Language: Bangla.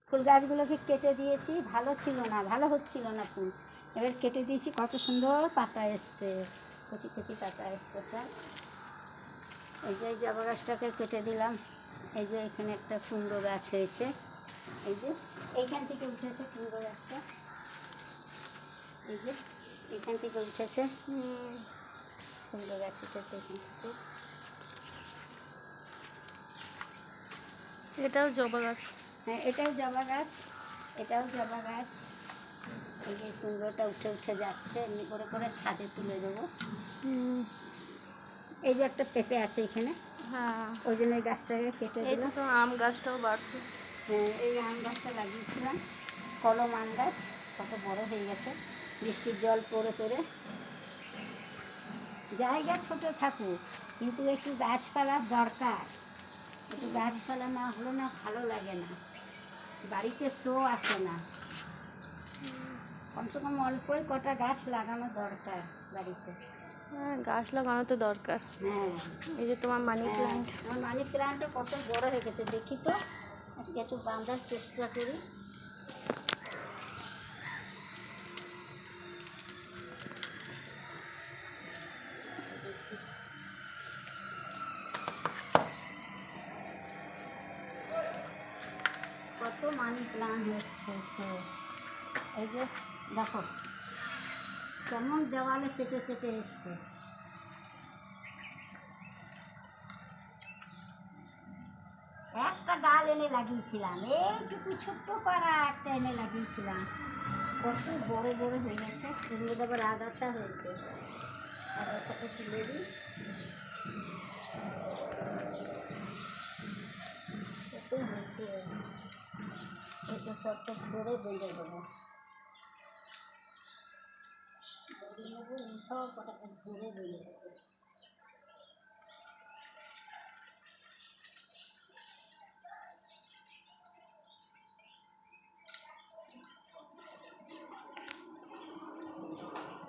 ফুল গাছগুলোকে কেটে দিয়েছি, ভালো ছিল না, ভালো হচ্ছিল না ফুল। এবার কেটে দিয়েছি, কত সুন্দর পাতা এসছে, কচি কচি পাতা এসছে স্যার। এই যে জবা গাছটাকে কেটে দিলাম। এই যে এখানে একটা কুমড়ো গাছ হয়েছে, এই যে এইখান থেকে উঠেছে কুমড়ো গাছটা, এই যে এখান থেকে উঠেছে কুমড়ো গাছ উঠেছে এখান থেকে। এটাও জবা গাছ? হ্যাঁ, এটাও জবা গাছ, এটাও জবা গাছ। এই যে কুমড়োটা উঠে উঠে যাচ্ছে, এমনি করে করে ছাদে তুলে দেবো। এই যে একটা পেঁপে আছে এখানে, হ্যাঁ, ওই জন্য এই গাছটাকে কেটে এই দিলাম। তো আম গাছটাও বাড়ছে। হ্যাঁ, এই আম গাছটা লাগিয়েছিলাম, কলম আম গাছ, কত বড় হয়ে গেছে বৃষ্টির জল পড়ে পড়ে। জায়গা ছোট থাকুক, কিন্তু একটু গাছপালার দরকার। একটু গাছপালা না হলে না ভালো লাগে না, বাড়িতে শো আসে না। কমসে কম অল্পই কটা গাছ লাগানো দরকার বাড়িতে। হ্যাঁ, গাছ লাগানো তো দরকার। হ্যাঁ, এই যে তোমার মানি প্ল্যান্ট। আমার মানি প্ল্যান্টটা কত বড় হয়ে গেছে দেখি তো, আজকে একটু বাঁধার চেষ্টা করি। কত মানি প্ল্যান্ট হয়েছে, এই যে দেখো কেমন দেওয়ালে সেটে সেটে এসছে। একটা ডাল এনে লাগিয়েছিলাম, এইটুকু ছোট্ট পাড়া একটা এনে লাগিয়েছিলাম, কত বড় বড় হয়ে গেছে। এগুলো আবার আগাছা হয়েছে, আগাছাটা তুলে দিই। কত হয়েছে, এটা সবটা ধরে বেঁধে দেবো, সব কটাকে ধরে বেঁধে দেবো।